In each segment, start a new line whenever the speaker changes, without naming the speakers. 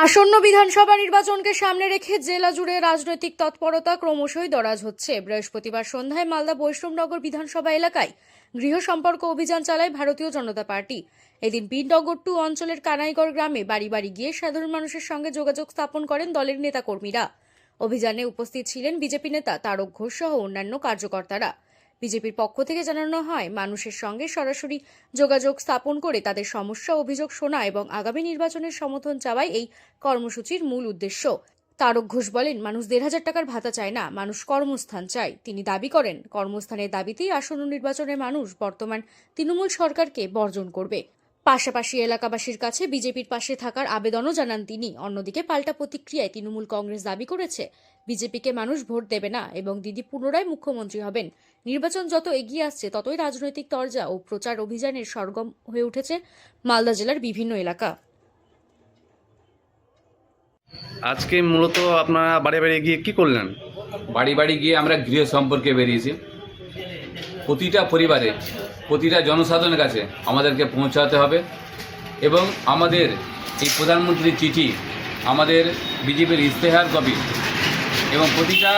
আসন্ন বিধানসভা নির্বাচনকে সামনে রেখে জেলা জুড়ে রাজনৈতিক তৎপরতা ক্রমশই দরাজ হচ্ছে। বৃহস্পতিবার সন্ধ্যায় মালদা বৈষ্ণবনগর বিধানসভা এলাকায় গৃহ সম্পর্ক অভিযান চালায় ভারতীয় জনতা পার্টি। এদিন বিনগর 2 অঞ্চলের কানাইগড় গ্রামে বাড়ি বাড়ি গিয়ে সাধারণ মানুষের সঙ্গে যোগাযোগ স্থাপন করেন দলের নেতাকর্মীরা। অভিযানে উপস্থিত ছিলেন বিজেপি নেতা তারক ঘোষ সহ অন্যান্য কার্যকর্তারা। বিজেপির পক্ষ থেকে জানানো হয়, মানুষের সঙ্গে সরাসরি যোগাযোগ স্থাপন করে তাদের সমস্যা অভিযোগ শোনা এবং আগামী নির্বাচনের সমর্থন চাওয়াই এই কর্মসূচির মূল উদ্দেশ্য। তারক ঘোষ বলেন, মানুষ ১,৫০০ টাকার ভাতা চায় না, মানুষ কর্মস্থান চায়। তিনি দাবি করেন, কর্মস্থানের দাবিতেই আসন্ন নির্বাচনে মানুষ বর্তমান তৃণমূল সরকারকে বর্জন করবে। পাশাপাশি এলাকাবাসীর কাছে বিজেপির পাশে থাকার আবেদনও জানান তিনি। অন্যদিকে পাল্টা প্রতিক্রিয়ায় তৃণমূল কংগ্রেস দাবি করেছে, বিজেপিকে মানুষ ভোট দেবে না এবং দিদি পুনরায় মুখ্যমন্ত্রী হবেন। নির্বাচন যত এগিয়ে আসছে ততই রাজনৈতিক তরজা ও প্রচার অভিযানের সরগম হয়ে উঠেছে মালদা জেলার বিভিন্ন এলাকা।
আজকে মূলত আপনারা বাড়ি বাড়ি গিয়ে কি করলেন?
বাড়ি বাড়ি গিয়ে আমরা গৃহ সম্পর্কে বেরিয়েছি। প্রতিটা পরিবারে, প্রতিটা জনসাধারণের কাছে আমাদেরকে পৌঁছাতে হবে এবং আমাদের এই প্রধানমন্ত্রীর চিঠি, আমাদের বিজেপির ইশতেহার কপি এবং প্রতিটা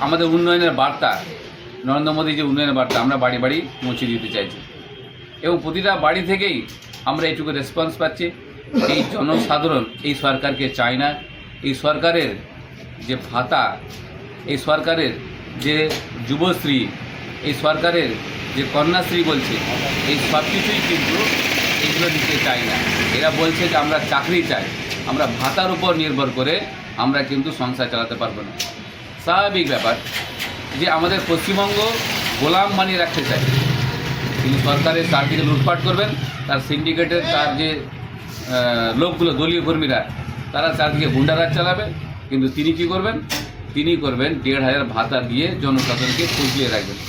আমাদের উন্নয়নের বার্তা, নরেন্দ্র মোদী যে উন্নয়নের বার্তা আমরা বাড়ি বাড়ি পৌঁছে দিতে চাইছি এবং প্রতিটা বাড়ি থেকেই আমরা এইটুকু রেসপন্স পাচ্ছি। এই জনসাধারণ এই সরকারকে চায় না। এই সরকারের যে ভাতা, এই সরকারের যে যুবশ্রী, এই সরকারের যে কন্যাশ্রী বলছে, এই সব কিছুই কিন্তু এগুলো দিতে চায় না। এরা বলছে যে আমরা চাকরি চাই, আমরা ভাতার উপর নির্ভর করে আমরা কিন্তু সংসার চালাতে পারবো না। স্বাভাবিক ব্যাপার যে আমাদের পশ্চিমবঙ্গ গোলাম বানিয়ে রাখতে চায়। তিনি সরকারের চারদিকে লুটপাট করবেন, তার সিন্ডিকেটের তার যে লোকগুলো, দলীয় কর্মীরা, তারা চারদিকে গুন্ডারাজ চালাবে। কিন্তু তিনি কি করবেন? তিনি করবেন ১,৫০০ ভাতা দিয়ে জনসাধারণকে ফুসলিয়ে রাখবেন।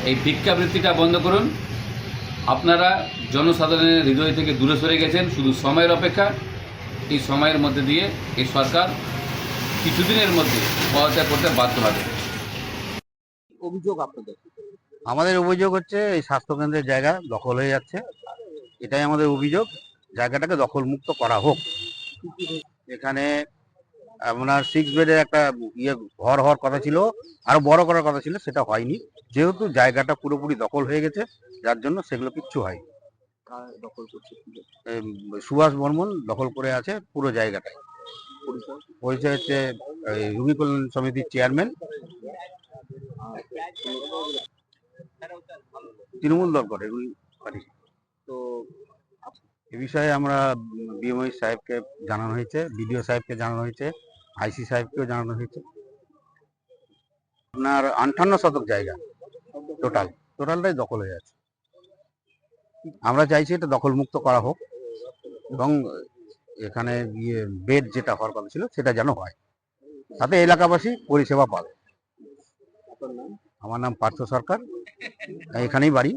এই ভিক্ষাবৃত্তিটা বন্ধ করুন। আপনারা জনসাধারণের হৃদয় থেকে দূরে সরে গেছেন, শুধু সময়ের অপেক্ষা। এই সময়ের মধ্যে দিয়ে এই সরকার কিছুদিনের মধ্যে পদত্যাগ করতে বাধ্য হবে।
অভিযোগ আপনাদের? আমাদের অভিযোগ হচ্ছে এই স্বাস্থ্যকেন্দ্রের জায়গা দখল হয়ে যাচ্ছে, এটাই আমাদের অভিযোগ। জায়গাটাকে দখলমুক্ত করা হোক। এখানে আপনার 6 বেডের একটা ঘর হওয়ার কথা ছিল, আরো বড় করার কথা ছিল, সেটা হয়নি। যেহেতু জায়গাটা পুরোপুরি দখল হয়ে গেছে, যার জন্য সেগুলো কিচ্ছু হয়। দখল করছে সুভাষ বর্মন দখল করে আছে পুরো জায়গাটায়। পরিচয় হচ্ছে রুগী কল্যাণ সমিতির চেয়ারম্যান, তৃণমূল দল করে রুগী পার্টি। তো এ বিষয়ে আমরা বিএমওই সাহেবকে জানানো হয়েছে, বিডিও সাহেবকে জানানো হয়েছে, আইসি সাহেবকেও জানানো হয়েছে। আপনার 58 শতক জায়গা টোটালটাই দখল হয়ে আছে। আমরা চাইছি এটা দখলমুক্ত করা হোক এবং এখানে বেড যেটা হওয়ার কথা ছিল সেটা যেন হয়, তাতে এলাকাবাসী পরিষেবা পাবে। আমার নাম পার্থ সরকার, এখানেই বাড়ি।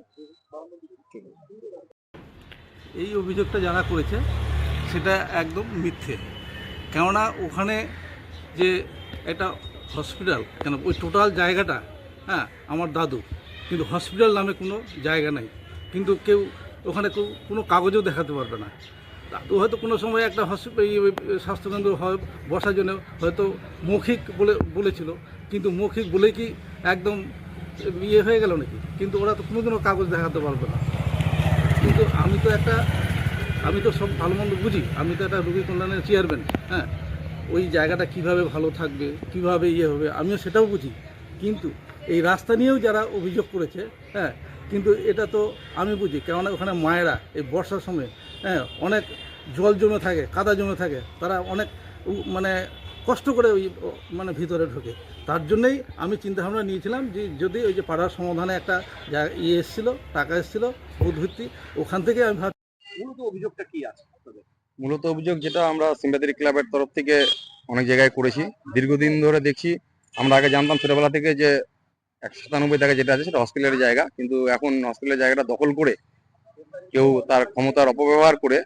এই অভিযোগটা যারা করেছে সেটা একদম মিথ্যে। কেননা ওখানে যে একটা হসপিটাল, কেন ওই টোটাল জায়গাটা আমার দাদু, কিন্তু হসপিটাল নামে কোনো জায়গা নাই। কিন্তু কেউ ওখানে কোনো কাগজও দেখাতে পারবে না। দাদু হয়তো কোনো সময় একটা স্বাস্থ্যকেন্দ্র বসার জন্য হয়তো মৌখিক বলেছিল, কিন্তু মৌখিক বলে কি একদম ইয়ে হয়ে গেল নাকি? কিন্তু ওরা তো কোনোদিনও কাগজ দেখাতে পারবে না। কিন্তু আমি তো সব ভালো মন্দ বুঝি, আমি তো একটা রোগী কল্যাণের চেয়ারম্যান। ওই জায়গাটা কিভাবে ভালো থাকবে, কিভাবে ইয়ে হবে, আমিও সেটাও বুঝি। কিন্তু এই রাস্তা নিয়েও যারা অভিযোগ করেছে, কিন্তু এটা তো আমি বুঝি, কেননা ওখানে মায়েরা এই বর্ষার সময় অনেক জল জমে থাকে, কাদা জমে থাকে, তারা অনেক কষ্ট করে ওই ভিতরে ঢোকে। তার জন্যই আমি চিন্তাভাবনা নিয়েছিলাম যে যদি ওই যে পাড়ার সমাধানে একটা এসেছিলো, টাকা এসেছিলো বুধভিত্তি, ওখান থেকে আমি ভাবছি।
মূলত অভিযোগটা কি আছে?
মূলত অভিযোগ যেটা আমরা সিম্পাথি ক্লাবের তরফ থেকে অনেক জায়গায় করেছি, দীর্ঘদিন ধরে দেখছি। আমরা আগে জানতাম ছোটবেলা থেকে যে 197 টাকা যেটা আছে সেটা হসপিটালের জায়গা, কিন্তু এখন হসপিটালের জায়গাটা দখল করে কেউ তার ক্ষমতার অপব্যবহার করে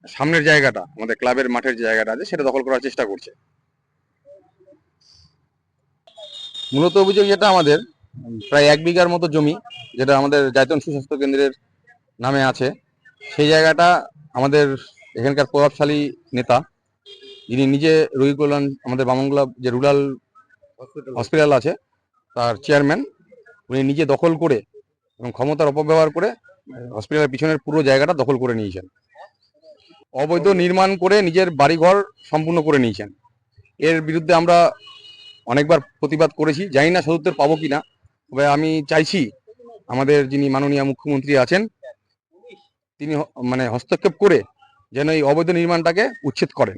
সামনের জায়গাটা, আমাদের ক্লাবের মাঠের যে জায়গাটা আছে সেটা দখল করার চেষ্টা করছে। মূলত অভিযোগ যেটা আমাদের প্রায় 1 বিঘার মতো জমি, যেটা আমাদের জায়তন সুস্বাস্থ্য কেন্দ্রের নামে আছে, সেই জায়গাটা আমাদের এখানকার প্রভাবশালী নেতা, যিনি নিজে রোগী কল্যাণ আমাদের বামনগোলা যে রুরাল হসপিটাল আছে তার চেয়ারম্যান, উনি নিজে দখল করে এবং ক্ষমতার অপব্যবহার করে হসপিটালের পিছনের পুরো জায়গাটা দখল করে নিয়েছেন। অবৈধ নির্মাণ করে নিজের বাড়িঘর সম্পূর্ণ করে নিয়েছেন। এর বিরুদ্ধে আমরা অনেকবার প্রতিবাদ করেছি, জানি না সদুত্তর পাবো কিনা, তবে আমি চাইছি আমাদের যিনি মাননীয় মুখ্যমন্ত্রী আছেন তিনি হস্তক্ষেপ করে যেন এই অবৈধ নির্মাণটাকে উচ্ছেদ করেন।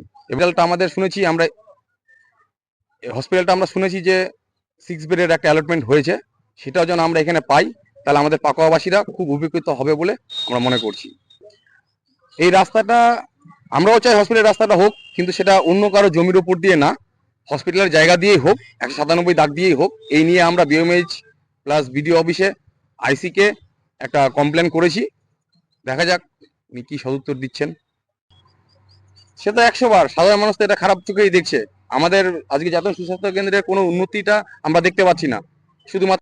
হসপিটালটা আমরা শুনেছি যে 6 বেডের একটা অ্যালটমেন্ট হয়েছে, সেটাও যেন আমরা এখানে পাই, তাহলে আমাদের পাকুয়াবাসীরা খুব উপকৃত হবে বলে আমরা মনে করছি। এই রাস্তাটা আমরাও চাই হসপিটালের রাস্তাটা হোক, কিন্তু সেটা অন্য কারো জমির উপর দিয়ে না, হসপিটালের জায়গা দিয়েই হোক, 197 দাগ দিয়েই হোক। এই নিয়ে আমরা বিএমএইচ প্লাস বিডিও অফিসে আইসিকে একটা কমপ্লেন করেছি, দেখা যাক উনি কি সদুত্তর দিচ্ছেন। সে তো 100 বার, সাধারণ মানুষ তো এটা খারাপ চোখেই দেখছে। আমাদের আজকে জাতীয় সুস্বাস্থ্য কেন্দ্রের কোনো উন্নতিটা আমরা দেখতে পাচ্ছি না, শুধুমাত্র